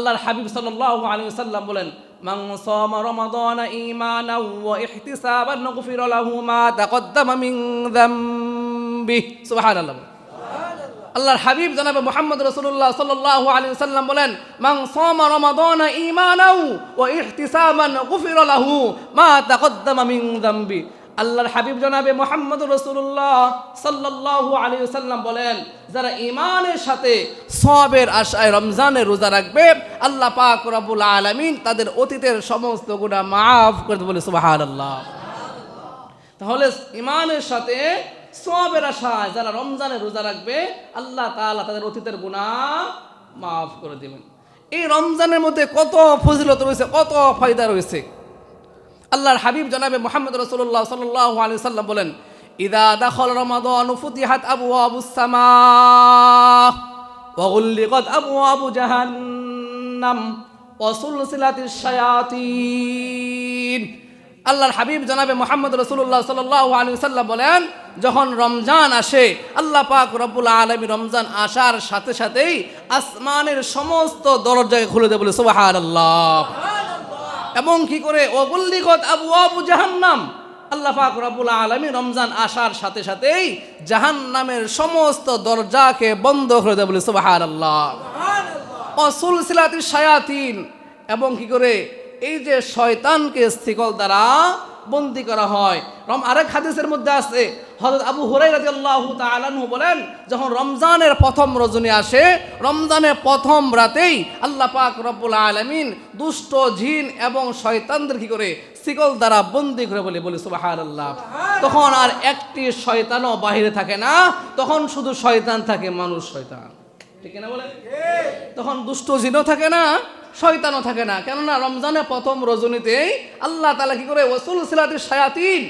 আল্লাহর হাবিব সাল্লাল্লাহু আলাইহি ওয়াসাল্লাম বলেন, মান সামা রমাদানা ঈমানাও ওয়া ইহতিসাবান গুফিরা লাহু মা তাকদ্দামা মিন যামবি। সুবহানাল্লাহ। আল্লাহর হাবিব জনাবে মুহাম্মদ রাসূলুল্লাহ সাল্লাল্লাহু আলাইহি ওয়াসাল্লাম বলেন, মান সামা রমাদানা ঈমানাও ওয়া ইহতিসাবান গুফিরা লাহু মা তাকদ্দামা মিন যামবি। আল্লাহর হাবিব জনাবে মুহাম্মদ রাসূলুল্লাহ সাল্লাল্লাহু আলাইহি ওয়াসাল্লাম বলেন, যারা ঈমানের সাথে সওয়াবের আশায় রমজানের রোজা রাখবে, আল্লাহ পাক রব্বুল আলামিন তাদের অতীতের সমস্ত গুনাহ মাফ করে দেবে। বলে সুবহানাল্লাহ। তাহলে ঈমানের সাথে সওয়াবের আশায় যারা রমজানের রোজা রাখবে, আল্লাহ তাআলা তাদের অতীতের গুনাহ মাফ করে দেবেন। এই রমজানের মধ্যে কত ফজিলত রয়েছে, কত ফায়দা রয়েছে। আল্লাহর হাবিব জনাবে মুহাম্মদ রাসূলুল্লাহ সাল্লাল্লাহু আলাইহি ওয়াসাল্লাম বলেন, ইযা দাখাল রমাদান ফুতিহাত আবওয়াবুস সামা ওয়া গুল্লিকাত আবওয়াবু জাহান্নাম ওয়া সুলসিলাতিশ শায়াতিন। আল্লাহর হাবিব জনাবে মুহাম্মদ রাসূলুল্লাহ সাল্লাল্লাহু আলাইহি ওয়াসাল্লাম বলেন, যখন রমজান আসে, আল্লাহ পাক রব্বুল আলামিন রমজান আসার সাথে সাথেই আসমানের সমস্ত দরজাকে খুলে দেয়। বলে সুবহানাল্লাহ। এবং কি করে ওগুল্লিগত আবওয়াবু জাহান্নাম, আল্লাহ পাক রব্বুল আলামিন রমজান আসার সাথে সাথেই জাহান্নামের সমস্ত দরজাকে বন্ধ করে দেয়। বলে সুবহানাল্লাহ। সুলসিলাতিশ শায়াতিন, এবং কি করে এই যে শয়তানকে শিকল দ্বারা বন্দী করা হয়। আরেক হাদিসের মধ্যে আছে, হযরত আবু হুরায়রা রাদিয়াল্লাহু তাআলা আনহু বলেন, যখন রমজানের প্রথম রজনী আসে, রমজানের প্রথম রাতেই আল্লাহ পাক রব্বুল আলামিন দুষ্ট জিন এবং শয়তানদের কি করে শিকল দ্বারা বন্দী করে। বলে সুবহানাল্লাহ। তখন আর একটি শয়তানও বাহিরে থাকে না, তখন শুধু শয়তান থাকে, মানুষ শয়তান। ঠিক না বলে? তখন দুষ্ট জিনও থাকে না, শয়তানও থাকে না। কেননা রমজানের প্রথম রজনীতেই আল্লাহ তাআলা কি করে ওয়াসুলসিলাতিশ শায়াতিন,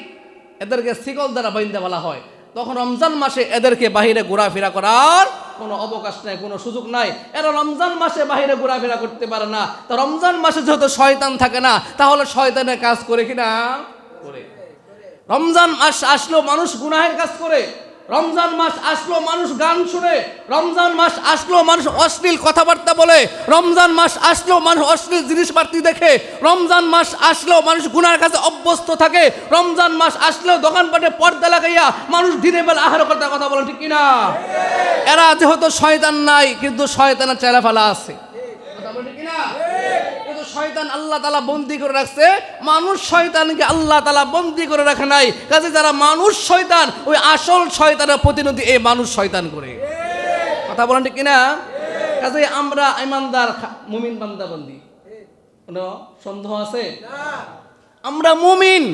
এদেরকে শিকল দ্বারা বাইন্ধা বলা হয়। তখন রমজান মাসে এদেরকে বাহিরে ঘোরাফেরা করার কোনো অবকাশ নাই, কোনো সুযোগ নাই। এরা রমজান মাসে বাহিরে ঘোরাফেরা করতে পারে না। তো রমজান মাসে যেহেতু শয়তান থাকে না, তাহলে শয়তানের কাজ করে কিনা করে। রমজান মাস আসলেও মানুষ গুনাহের কাজ করে, রমজান মাস আসলো মানুষ গান শুনে, রমজান মাস আসলো মানুষ অশ্লীল কথাবার্তা বলে, রমজান মাস আসলো মানুষ অশ্লীল জিনিসপাতি দেখে, রমজান মাস আসলেও মানুষ গুনার কাছে অভ্যস্ত থাকে, রমজান মাস আসলেও দোকানপাটে পর্দা লাগাইয়া মানুষ দিনের বেলা আহার করতে কথা বলেন। ঠিক কিনা? এরা যেহেতু শয়তান নাই, কিন্তু শয়তানের চেলাফেলা আছে। কথা বলেন ঠিক কিনা? শয়তান আল্লাহ তাআলা বন্দী করে রাখছে, মানুষ শয়তানকে আল্লাহ তাআলা বন্দী করে রাখে নাই। কাজে যারা মানুষ শয়তান, ওই আসল শয়তানের প্রতিনিধি এই মানুষ শয়তান করে। কথা বলেন ঠিক কিনা? কাজে আমরা ঈমানদার মুমিন বান্দা বান্দি, কোনো সন্দেহ আছে? আমরা মুমিন,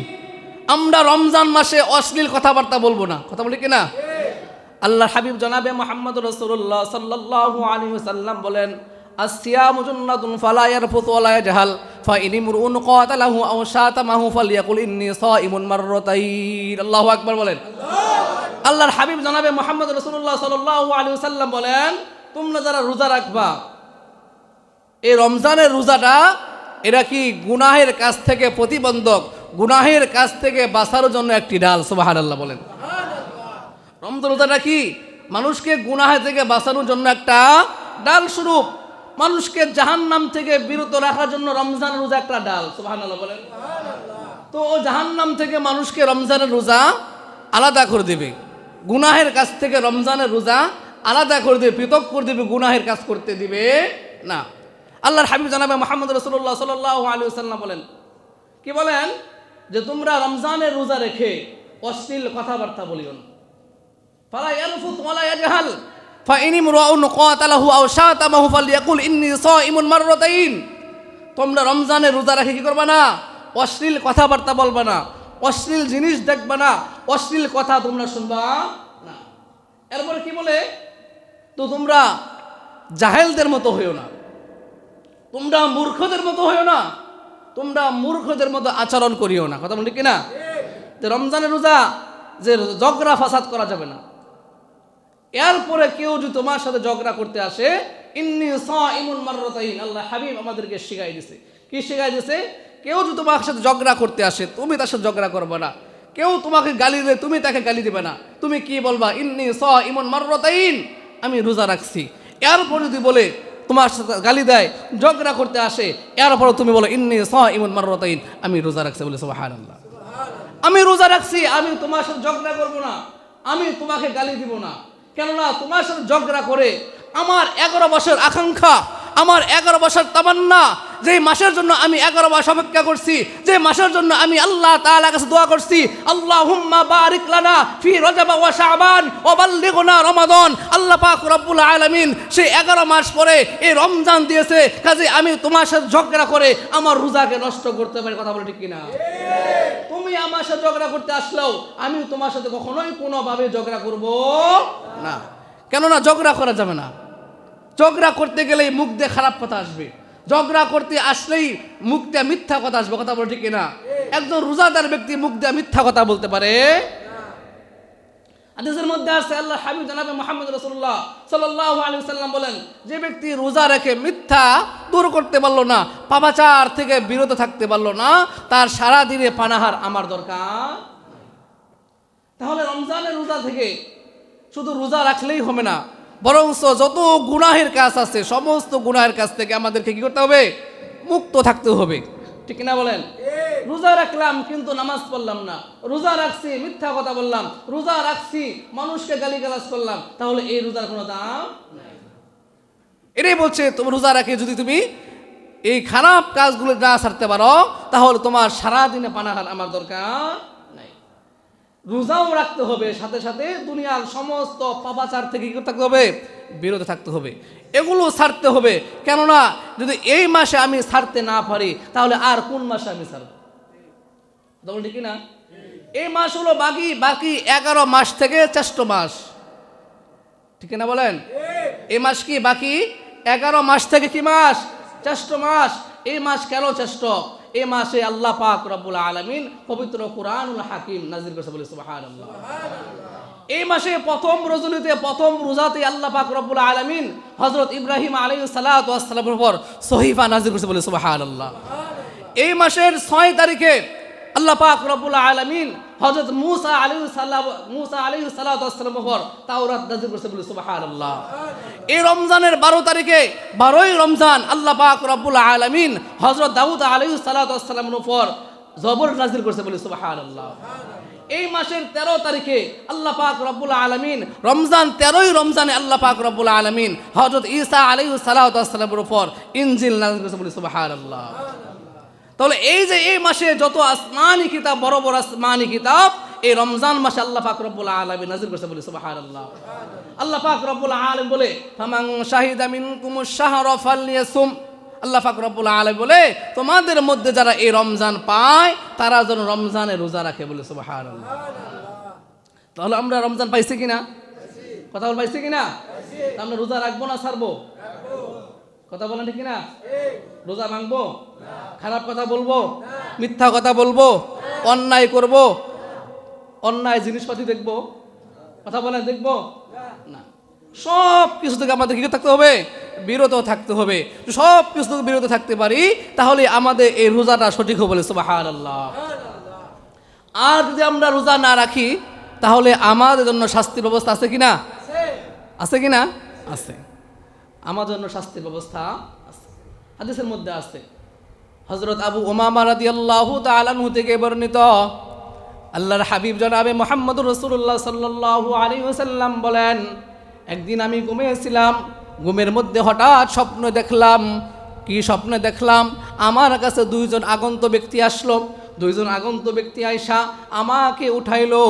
আমরা রমজান মাসে অশ্লীল কথাবার্তা বলবো না। কথা বলি কিনা? আল্লাহর হাবিব জনাবে মুহাম্মদ রাসূলুল্লাহ সাল্লাল্লাহু আলাইহি ওয়াসাল্লাম বলেন, আসিয়ামু জান্নাতুন ফালা ইয়ারফুতু ওয়া লা ইয়াজহাল ফাইন ইমরুন কাতালাহু আও শাতামাহু ফালইয়াকুল ইন্নী সাইমুন মাররাতাইন। আল্লাহু আকবার বলেন। আল্লাহর হাবিব জনাবে মুহাম্মদ রাসূলুল্লাহ সাল্লাল্লাহু আলাইহি ওয়াসাল্লাম বলেন, তোমরা যারা রোজা রাখবা, এই রমজানের রোজাটা এরা কি গুনাহের কাছ থেকে প্রতিবন্ধক, গুনাহের কাছ থেকে বাঁচার জন্য একটি ডাল। সুবহানাল্লাহ বলেন। রমজান রোজাটা কি মানুষকে গুনাহ থেকে বাঁচানোর জন্য একটা ডাল স্বরূপ, মানুষকে জাহান্নাম থেকে বিরত রাখার জন্য রমজানের রোজা একটা ডাল। সুবহানাল্লাহ বলেন। তো ও জাহান্নাম থেকে মানুষকে রমজানের রোজা আলাদা করে দেবে, গুনাহের কাছ থেকে রমজানের রোজা আলাদা করে দেবে, পৃথক করে দেবে, গুনাহের কাজ করতে দিবে না। আল্লাহর হাবিব জানাবে মুহাম্মদ রাসূলুল্লাহ সাল্লাল্লাহু আলাইহি ওয়াসাল্লাম বলেন, কি বলেন? যে তোমরা রমজানের রোজা রেখে অশ্লীল কথাবার্তা বলিও না। ফালা ইয়ারফুত ওয়া লা ইয়াজহাল ফাইন ইমরুন কাতালাহু আও শাতামাহু ফালইয়াকুল ইন্নী সাইমুন মাররাতাইন। তোমরা রমজানের রোজা রেখে কি করবে না? অশ্লীল কথাবার্তা বলবে না, অশ্লীল জিনিস দেখবে না, অশ্লীল কথা তোমরা শুনবা না। এরপরে কি বলে? তো তোমরা জাহেলদের মতো হইও না, তোমরা মূর্খদের মতো হইও না, তোমরা মূর্খদের মতো আচরণ করিও না। কথা বলি কিনা? যে রমজানের রোজা যে ঝগড়া ফাসাদ করা যাবে না। এরপরে কেউ যদি তোমার সাথে ঝগড়া করতে আসে, ইন্নী সাইমুন মাররাতাইন, আল্লাহ হাবিব আমাদেরকে শিখাই দিছে। কি শিখাই দিছে? কেউ যদি তোমার সাথে ঝগড়া করতে আসে, তুমি তার সাথে ঝগড়া করবে না। কেউ তোমাকে গালি দেবে, তুমি তাকে গালি দিবে না। তুমি কি বলবা? ইন্নী সাইমুন মাররাতাইন, আমি রোজা রাখছি। এরপর যদি বলে তোমার সাথে গালি দেয়, ঝগড়া করতে আসে, এরপরও তুমি বলো ইন্নী সাইমুন মাররাতাইন, আমি রোজা রাখছি বলে সুবহানাল্লাহ। আমি রোজা রাখছি, আমি তোমার সাথে ঝগড়া করব না, আমি তোমাকে গালি দিব না। কেননা তোমার সাথে ঝগড়া করে আমার 11 বছর আকাঙ্ক্ষা, আমার 11 বছর তামান্না, যে মাসের জন্য আমি 11 মাস অপেক্ষা করছি, যে মাসের জন্য আমি আল্লাহ তাআলার কাছে দোয়া করছি, আল্লাহুম্মা বারিক লানা ফি রজব ওয়া শাবান ওয়া বাল্লিগনা রমাদান। আল্লাহ পাক রব্বুল আলামিন সেই 11 মাস পরে এই রমজান দিয়েছে, কাজে আমি তোমার সাথে ঝগড়া করে আমার রোজাকে নষ্ট করতে পারি। কথা বলে ঠিক কিনা? তুমি আমার সাথে ঝগড়া করতে আসলেও আমি তোমার সাথে কখনোই কোনোভাবে ঝগড়া করব না। কেননা ঝগড়া করা যাবে না। ঝগড়া করতে গেলেই মুখ দিয়ে খারাপ কথা আসবে, ঝগড়া করতে আসলেই মুখ দিয়ে মিথ্যা কথা আসবে। কথা বলে ঠিক কিনা? একজন রোজাদার ব্যক্তি মুখ দিয়ে মিথ্যা কথা বলতে পারে? হাদিসের মধ্যে আছে, আল্লাহর হাবিব জনাবে মুহাম্মদ রাসূলুল্লাহ সাল্লাল্লাহু আলাইহি ওয়াসাল্লাম বলেন, যে ব্যক্তি রোজা রেখে মিথ্যা দূর করতে পারলো না, পাপাচার থেকে বিরত থাকতে পারলো না, তার সারা দিনে পানাহার আমার দরকার। তাহলে রমজানের রোজা থেকে শুধু রোজা রাখলেই হবে না, বরং যত গুনাহের কাজ আছে সমস্ত গুনাহের কাজ থেকে আমাদেরকে কি করতে হবে? মুক্ত থাকতে হবে। ঠিক না বলেন? রোজা রাখলাম কিন্তু নামাজ পড়লাম না, রোজা রাখছি মিথ্যা কথা বললাম, রোজা রাখছি মানুষকে গালিগালাজ করলাম, তাহলে এই রোজার কোনো দাম নাই। এটাই বলছে, তুমি রোজা রাখে যদি তুমি এই খারাপ কাজগুলো না ছাড়তে পারো, তাহলে তোমার সারাদিনে পানাহার আমার দরকার নাই। রোজাও রাখতে হবে, সাথে সাথে দুনিয়ার সমস্ত পাপাচার থেকে কি থাকতে হবে? বিরত থাকতে হবে, এগুলো ছাড়তে হবে। কেননা যদি এই মাসে আমি ছাড়তে না পারি, তাহলে আর কোন মাসে আমি ছাড়ব? তখন ঠিক না? এই মাস হলো বাকি 11 মাস থেকে শ্রেষ্ঠ মাস। ঠিক না বলেন? এই মাস কি বাকি 11 মাস থেকে কি মাস? শ্রেষ্ঠ মাস। এই মাস কেন শ্রেষ্ঠ? এই মাসে আল্লাহ পাক রব্বুল আলামিন পবিত্র কুরআনুল হাকিম নাযিল করেছে বলে সুবহানাল্লাহ। এই মাসে প্রথম রজনীতে, প্রথম রোজাতে আল্লাহ পাক রব্বুল আলামিন হযরত ইব্রাহিম আলাইহিস সালাতু ওয়াস সালামের উপর সহিফা নাযিল করেছে বলে সুবহানাল্লাহ। এই মাসের 6 তারিখে আল্লাহ পাক রব্বুল আলামিন হযরত মুসা আলাইহিস সালাতু ওয়াস সালামের উপর তাওরাত নাযিল করেছে বলে সুবহানাল্লাহ। এই রমজানের 12 তারিখে, 12ই রমজান, আল্লাহ পাক রব্বুল আলামিন হযরত দাউদ আলাইহিস সালাতু ওয়াস সালামের উপর জবর নাযিল করেছে বলে সুবহানাল্লাহ। এই মাসের 13 তারিখে আল্লাহ পাক রব্বুল আলামিন রমজান, 13ই রমজানে আল্লাহ পাক রব্বুল আলামিন হযরত ঈসা আলাইহিস সালাতু ওয়াস সালামের উপর ইনজিল নাযিল করেছে বলে সুবহানাল্লাহ। তাহলে এই যে এই মাসে যত আসমানি কিতাব, বড় বড় আসমানি কিতাব, এই রমজান মাসে আল্লাহ পাক রব্বুল আলামিন নাযিল করেছে বলে সুবহানাল্লাহ। আল্লাহ পাক রব্বুল আলামিন বলে, ফামান শাহিদা মিনকুমুশ শাহরা ফালইয়াসুম। আল্লাহ পাক রব্বুল আলামিন বলে, তোমাদের মধ্যে যারা এই রমজান পায় তারা যেন রমজানে রোজা রাখে বলে সুবহানাল্লাহ। তাহলে আমরা রমজান পাইছি কিনা? কথা বল, পাইছি কিনা? আমরা রোজা রাখবো না ছাড়বো? কথা বলেন ঠিক কিনা? রোজা ভাঙবো? খারাপ কথা বলবো? মিথ্যা কথা বলবো? অন্যায় করব? অন্যায় জিনিসপাতি দেখবো? কথা বলেন, দেখবো না। সব কিছু থেকে আমাদের কি থাকতে হবে? বিরত থাকতে হবে। সব কিছু থেকে বিরত থাকতে পারি, তাহলে আমাদের এই রোজাটা সঠিক হবে বলে সুবহানাল্লাহ। আর যদি আমরা রোজা না রাখি, তাহলে আমাদের জন্য শাস্তির ব্যবস্থা আছে কিনা? আছে কিনা? আছে। আমার জন্য শাস্তির ব্যবস্থা আছে। হাদিসের মধ্যে আছে, হযরত আবু উমামা রাদিয়াল্লাহু তাআলা আনহু থেকে বর্ণিত, আল্লাহর হাবিব জনাবে মুহাম্মদুর রাসূলুল্লাহ সাল্লাল্লাহু আলাইহি ওয়াসাল্লাম বলেন, একদিন আমি ঘুমিয়েছিলাম, ঘুমের মধ্যে হঠাৎ স্বপ্ন দেখলাম। কি স্বপ্ন দেখলাম? আমার কাছে 2 জন আগন্ত ব্যক্তি আসলো। 2 জন আগন্ত ব্যক্তি আইসা আমাকে উঠাইলো।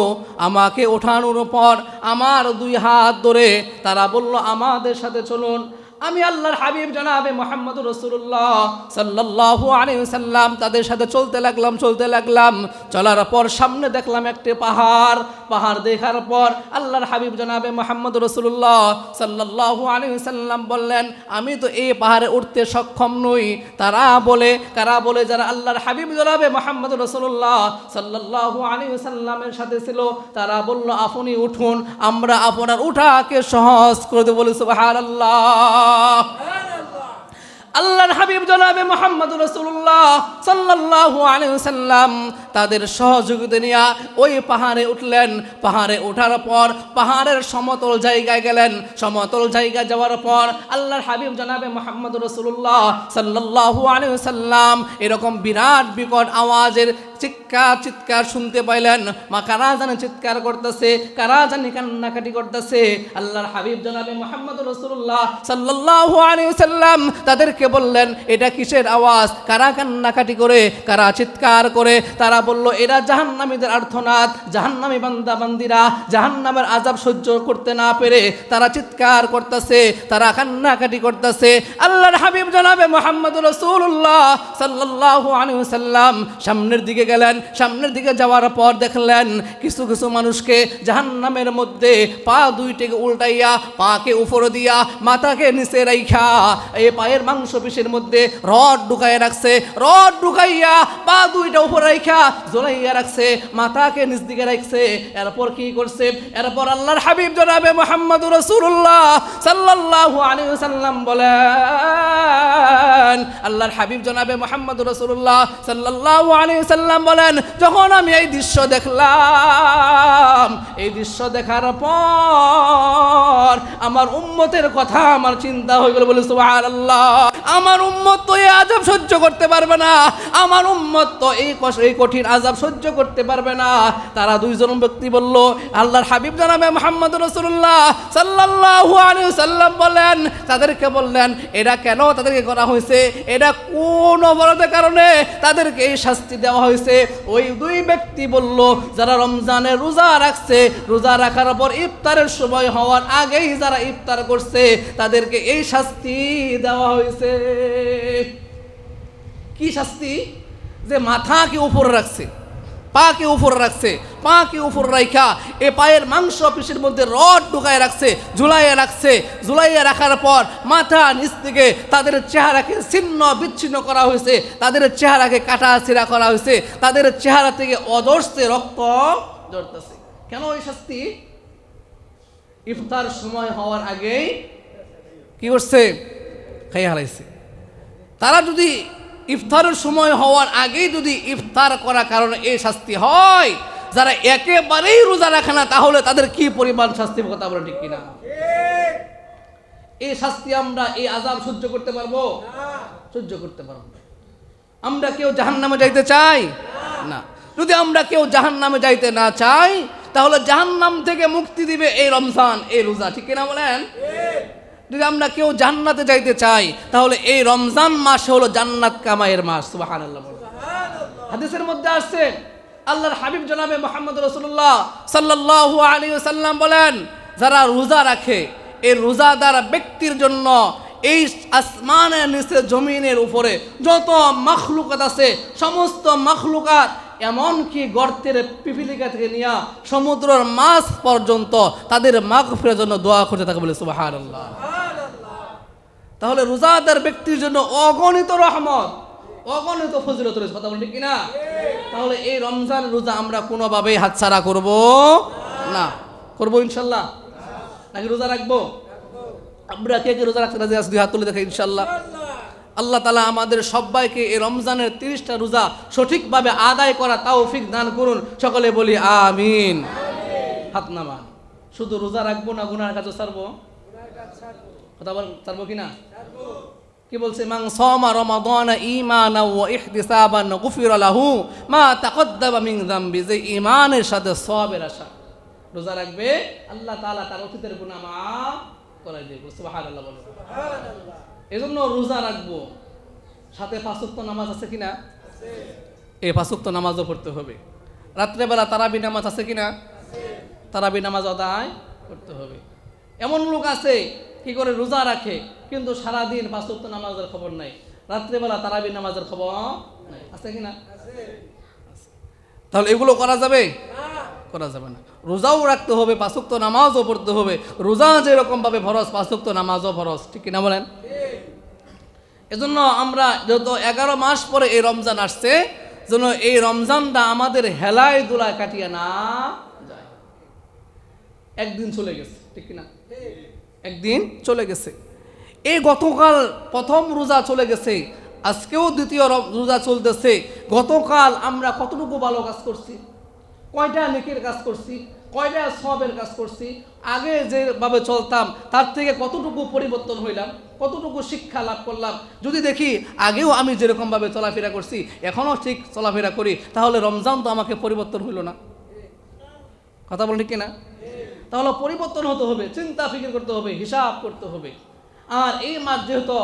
আমাকে ওঠানোর পর আমার 2 হাত ধরে তারা বলল, আমাদের সাথে চলুন। আমি আল্লাহর হাবিব জনাবে মুহাম্মদুর রাসূলুল্লাহ সাল্লাল্লাহু আলাইহি ওয়াসাল্লাম তাদের সাথে চলতে লাগলাম। চলার পর সামনে দেখলাম একটি পাহাড় দেখার পর আল্লাহর হাবিব জনাবে মুহাম্মদুর রাসূলুল্লাহ সাল্লাল্লাহু আলাইহি ওয়াসাল্লাম বললেন, আমি তো এই পাহাড়ে উঠতে সক্ষম নই। কারা বলে? যারা আল্লাহর হাবিব জনাবে মুহাম্মদুর রাসূলুল্লাহ সাল্লাল্লাহু আলাইহি ওয়াসাল্লামের সাথে ছিল, তারা বলল, আপনি উঠুন, আমরা আপনার উঠাকে সহজ করে দেব বলে সুবহানাল্লাহ। আল্লাহর হাবিব জনাবে মুহাম্মদ রাসূলুল্লাহ সাল্লাল্লাহু আলাইহি ওয়াসাল্লাম তাদের সহযোগিতা নিয়ে ওই পাহাড়ে উঠলেন। পাহাড়ে ওঠার পর পাহাড়ের সমতল জায়গায় গেলেন। সমতল জায়গায় যাওয়ার পর আল্লাহর হাবিব জনাবে মুহাম্মদ রাসূলুল্লাহ সাল্লাল্লাহু আলাইহি ওয়াসাল্লাম এরকম বিরাট বিকট আওয়াজের চিৎকার শুনতে পাইলেন। মা কারা জানে চিৎকার করতেছে, কারা জানি কান্নাকাটি করতেছে। আল্লাহর হাবিব জনাবে মুহাম্মদ রাসূলুল্লাহ সাল্লাল্লাহু আলাইহি ওয়াসাল্লাম তাদেরকে বললেন, এটা কিসের আওয়াজ? কারা কান্নাকাটি করে, কারা চিৎকার করে? তারা বলল, এরা জাহান্নামীদের আর্তনাদ। জাহান্নামী বান্দা বান্দিরা জাহান্নামের আযাব সহ্য করতে না পেরে তারা চিৎকার করতেছে, তারা কান্নাকাটি করতেছে। আল্লাহর হাবিব জনাবে মুহাম্মদ রাসূলুল্লাহ সাল্লাল্লাহু আলাইহি ওয়াসাল্লাম সামনের দিকে গেলেন। সামনের দিকে যাওয়ার পর দেখলেন কিছু কিছু মানুষকে জাহান্নামের মধ্যে পা দুইটাকে উল্টাইয়া, পাকে উপরে দিয়া, মাথাকে নিচে রাইখা এই পায়ের মাংসপেশির মধ্যে রড ঢুকাইয়া রাখছে। রড ঢুকাইয়া পা দুইটা উপরে রাইখা ঝোলাইয়া রাখছে, মাথাকে নিচ দিকে রাখছে। এরপর কি করছে? এরপর আল্লাহর হাবিব জনাবে মুহাম্মদ রাসূলুল্লাহ সাল্লাল্লাহু আলাইহি ওয়াসাল্লাম বলেন, আল্লাহর হাবিব জনাবে মুহাম্মদ রাসূলুল্লাহ সাল্লাল্লাহু আলাইহি ওয়াসাল্লাম বলেন, যখন আমি এই দৃশ্য দেখলাম, এই দৃশ্য দেখার পর আমার উম্মতের কথা আমার চিন্তা হয়ে গেল। বলে সুবহানাল্লাহ, আমার উম্মত তো এই আযাব সহ্য করতে পারবে না, আমার উম্মত তো এই কঠিন আযাব সহ্য করতে পারবে না। তারা দুইজন ব্যক্তি বলল, আল্লাহর হাবিব জনাবে মুহাম্মদ রাসূলুল্লাহ সাল্লাল্লাহু আলাইহি ওয়াসাল্লাম বলেন, তাদেরকে বললেন, এটা কেন তাদেরকে করা হয়েছে, এটা কোন অপরাধের কারণে তাদেরকে এই শাস্তি দেওয়া হয়েছে? ওই দুই ব্যক্তি বলল, যারা রমজানের রোজা রাখছে, রোজা রাখার পর ইফতারের সময় হওয়ার আগেই যারা ইফতার করছে তাদেরকে এই শাস্তি দেওয়া হয়েছে। কি শাস্তি? যে মাথাকে উপরে রাখছে, পাকে উপরে রাখছে, পাকে উপরে রাখা এ পায়ের মাংস পেশির মধ্যে রড ঢুকায় রাখছে, ঝুলাইয়া রাখছে। ঝুলাইয়া রাখার পর মাথা নিচ থেকে তাদের চেহারাকে ছিন্ন বিচ্ছিন্ন করা হয়েছে, তাদের চেহারাকে কাটা ছিঁড়া করা হয়েছে, তাদের চেহারা থেকে অজস্রে রক্ত ঝরতেছে। কেন এই শাস্তি? ইফতার সময় হওয়ার আগেই কি করছে? খাইয়া হারাইছে। তারা যদি ইফতারের সময় হওয়ার আগেই যদি ইফতার করার কারণে এই শাস্তি হয়, যারা একেবারেই রোজা রাখে না, তাহলে তাদের কি পরিমাণ শাস্তি? কথা বলে ঠিক কিনা? এই শাস্তি আমরা, এই আযাব সহ্য করতে পারবো? সহ্য করতে পারবো। আমরা কেউ জাহান্নামে যাইতে চাই না। যদি আমরা কেউ জাহান্নামে যাইতে না চাই, তাহলে জাহান্নাম থেকে মুক্তি দিবে এই রমজান, এই রোজা। ঠিক কিনা বলেন? যদি আমরা কেউ জান্নাতে যাইতে চাই, তাহলে এই রমজান মাস হলো জান্নাত কামাইয়ের মাস। সুবহানাল্লাহ। হাদিসের মধ্যে আসছে, আল্লাহর হাবিব জনাবে মুহাম্মদ রাসূলুল্লাহ সাল্লাল্লাহু আলাইহি ওয়াসাল্লাম বলেন, যারা রোজা রাখে, এই রোজাদার ব্যক্তির জন্য এই আসমানের নিচে জমিনের উপরে যত মাখলুকাত আছে, সমস্ত মাখলুকাত, এমনকি গর্তের পিপিলিকা থেকে নিয়ে সমুদ্রের মাছ পর্যন্ত তাদের মাগফিরাতের জন্য দোয়া করতে থাকে। বলে সুবহানাল্লাহ। তাহলে রোজাদার ব্যক্তির জন্য অগণিত রহমত, অগণিত ফজিলত রয়েছে। কথা বলেন ঠিক কিনা? তাহলে এই রমজান রোজা আমরা কোনোভাবেই হাতছাড়া করব না। করবো ইনশাল্লাহ? নাকি রোজা রাখবো? আমরা কে কে রোজা রাখতে রাজি আছি? দুই হাত তুলে দেখে ইনশাল্লাহ। আল্লাহ তাআলা আমাদের সবাইকে এই রমজানের 30টা রোজা সঠিকভাবে আদায় করা তৌফিক দান করুন। সকলে বলি আমিন। হাত নামান। শুধু রোজা রাখবো না, গুনার কাজও ছাড়বো? কথা বল, ছাড়বো কিনা? কি বলছে? মান সামা রমাদান ঈমানান ওয়া ইহতিসাবান গুফিরা লাহু মা তাকদ্দামা মিন যামবি। যে ঈমানের সাথে সওয়াবের আশা রোজা রাখবে, আল্লাহ তাআলা তার অতীতের গুনাহ মাফ করে দেবে। সুবহানাল্লাহ বলো। সুবহানাল্লাহ। এজন্য রোজা রাখবো, সাথে 5 ওয়াক্ত নামাজ আছে কিনা? আছে। এই 5 ওয়াক্ত নামাজও পড়তে হবে। রাত্রেবেলা তারাবি নামাজ আছে কিনা? আছে। তারাবি নামাজ আদায় করতে হবে। এমন লোক আছে কি করে রোজা রাখে, কিন্তু সারাদিন 5 ওয়াক্ত নামাজের খবর নাই, রাত্রেবেলা তারাবি নামাজের খবর নাই। আছে কিনা? আছে। তাহলে এগুলো করা যাবে? করা যাবে না। রোজাও রাখতে হবে, 5 ওয়াক্ত নামাজও পড়তে হবে। রোজা যেরকম ভাবে ফরজ, 5 ওয়াক্ত নামাজও ফরজ। ঠিক কিনা বলেন? এজন্য আমরা যত 11 মাস পরে এই রমজান আসছে, যেন এই রমজানটা আমাদের হেলায় দোলায় কাটিয়ে না যায়। একদিন চলে গেছে, ঠিক কিনা? একদিন চলে গেছে। এই গতকাল প্রথম রোজা চলে গেছে, আজকেও দ্বিতীয় রোজা চলতেছে। গতকাল আমরা কতটুকু ভালো কাজ করছি, কয়টা নেকির কাজ করছি, কয়টা সওয়াবের কাজ করছি, আগে যেভাবে চলতাম তার থেকে কতটুকু পরিবর্তন হইলাম, কতটুকু শিক্ষা লাভ করলাম। যদি দেখি আগেও আমি যেরকমভাবে চলাফেরা করছি এখনও ঠিক চলাফেরা করি, তাহলে রমজান তো আমাকে পরিবর্তন হইল না। কথা বলি কি না? তাহলে পরিবর্তন হতে হবে, চিন্তা ফিকির করতে হবে, হিসাব করতে হবে। আর এই মাস যেহেতু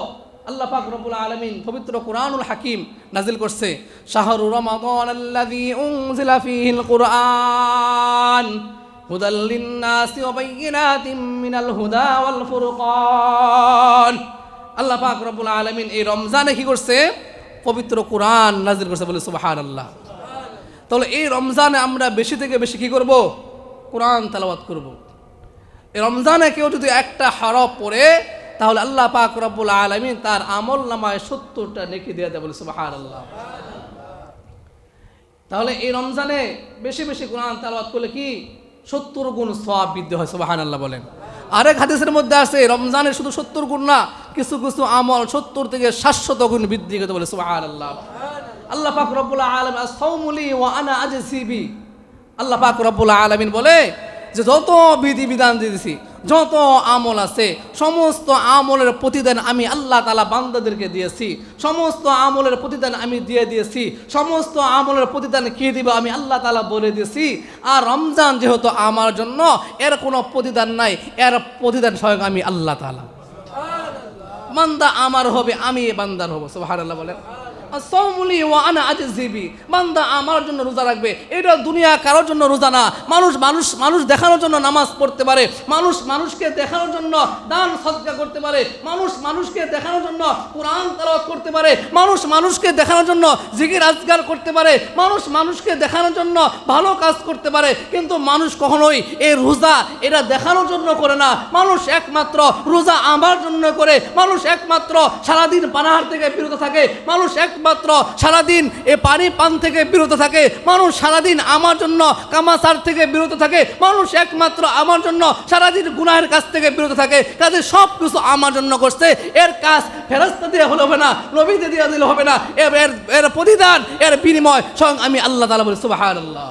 আল্লাহ পাক রব্বুল আলামিন পবিত্র কুরআনুল হাকিম নাজিল করছে, শাহরু রমাদানাল্লাযী উনজিলা ফীহিল কুরআন হুদাল লিন্নাসি ওয়া বাইয়িনাতিম মিনাল হুদা ওয়াল ফুরকান। আল্লাহ পাক রব্বুল আলামিন এই রমজানে কি করছে? পবিত্র কুরআন নাজিল করছে, বলে সুবহানাল্লাহ। তাহলে এই রমজানে আমরা বেশি থেকে বেশি কি করব? কোরআন তেলাওয়াত করব। এই রমজানে কেউ যদি একটা হরফ পড়ে তাহলে আল্লাহ পাক রব্বুল আলামিন তার আমল নামায় 70টা নেকি দিয়ে দেয়, বলে সুবহানাল্লাহ। তাহলে এই রমজানে বেশি বেশি কোরআন তেলাওয়াত করলে কি 70 গুণ সওয়াব বৃদ্ধি হয়, সুবহানাল্লাহ বলেন। আরেক হাদিসের মধ্যে আছে রমজানে শুধু 70 গুণ না, কিছু কিছু আমল 70 থেকে 700 গুণ বৃদ্ধি করতে, বলে সুবহানাল্লাহ। আল্লাহ পাক রব্বুল আলামিন আস-সাওমু লি ওয়া আনা আজজি বি, আল্লাহ পাক রব্বুল আলামিন বলে যে যত বিধিবিধান দিয়েছি, যত আমল আছে, সমস্ত আমলের প্রতিদান আমি আল্লাহ তাআলা বান্দাদেরকে দিয়েছি। সমস্ত আমলের প্রতিদান আমি দিয়ে দিয়েছি। সমস্ত আমলের প্রতিদান কি দিব আমি আল্লাহ তাআলা বলে দিয়েছি। আর রমজান যেহেতু আমার জন্য, এর কোনো প্রতিদান নাই, এর প্রতিদান স্বয়ং আমি আল্লাহ তাআলা। বান্দা আমার হবে, আমি বান্দার হব, সুবহানাল্লাহ বলেন। আস-সাওমুলি ওয়া আনা আজজিবি, বান্দা আমার জন্য রোজা রাখবে। এটা দুনিয়া কারোর জন্য রোজা না। মানুষ দেখানোর জন্য নামাজ পড়তে পারে, মানুষকে দেখানোর জন্য দান সদকা করতে পারে, মানুষকে দেখানোর জন্য কোরআন তেলাওয়াত করতে পারে, মানুষকে দেখানোর জন্য জিকির আজকার করতে পারে, মানুষকে দেখানোর জন্য ভালো কাজ করতে পারে। কিন্তু মানুষ কখনোই এই রোজা এটা দেখানোর জন্য করে না। মানুষ একমাত্র রোজা আমার জন্য করে। মানুষ একমাত্র সারাদিন পানাহার থেকে বিরত থাকে। মানুষ একমাত্র সারাদিন এ পানি পান থেকে বিরত থাকে। মানুষ সারাদিন আমার জন্য কামাচার থেকে বিরত থাকে। মানুষ একমাত্র আমার জন্য সারাদিন গুনাহের কাছ থেকে বিরত থাকে। কাজে সব কিছু আমার জন্য করছে। এর কাজ ফেরেশতা দিয়ে হলে হবে না, নবীদের দিয়ে দিলে হবে না। এর প্রতিদান, এর বিনিময় স্বয়ং আমি আল্লাহ তাআলা, বলি সুবহানাল্লাহ।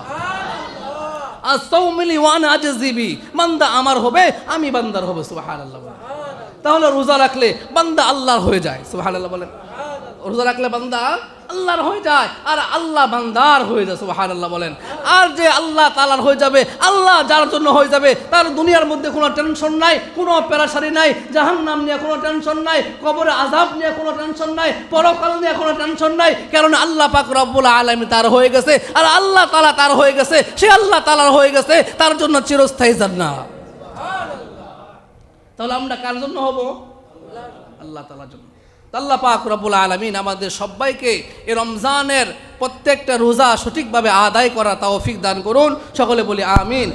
আস-সাওমুলি ওয়া আনা আজজিবি, বান্দা আমার হবে, আমি বান্দার হবে, সুবহানাল্লাহ। তাহলে রোজা রাখলে বান্দা আল্লাহর হয়ে যায়, সুবহানাল্লাহ বলেন। রোজা রাখলে বান্দা আল্লাহর হয়ে যায়, আর আল্লাহ বান্দার হয়ে যায়, সুবহানাল্লাহ বলেন। আর যে আল্লাহ তাআলার হয়ে যাবে, আল্লাহ যার জন্য হয়ে যাবে, তার দুনিয়ার মধ্যে কোনো টেনশন নাই, কোনো পেরাশানি নাই, জাহান্নাম নিয়ে কোনো টেনশন নাই, কবরে আযাব নিয়ে কোনো টেনশন নাই, পরকাল নিয়ে কোনো টেনশন নাই। কারণ আল্লাহ পাক রব্বুল আলামিন তার হয়ে গেছে, আর আল্লাহ তাআলা তার হয়ে গেছে। সে আল্লাহ তাআলার হয়ে গেছে, তার জন্য চিরস্থায়ী জান্নাত। তাহলে আমরা কার জন্য হব? আল্লাহ তাআলার জন্য। আল্লাহ পাক রব্বুল আলামিন আমাদের সবাইকে এই রমজানের প্রত্যেকটা রোজা সঠিকভাবে আদায় করা তৌফিক দান করুন। সকলে বলি আমিন।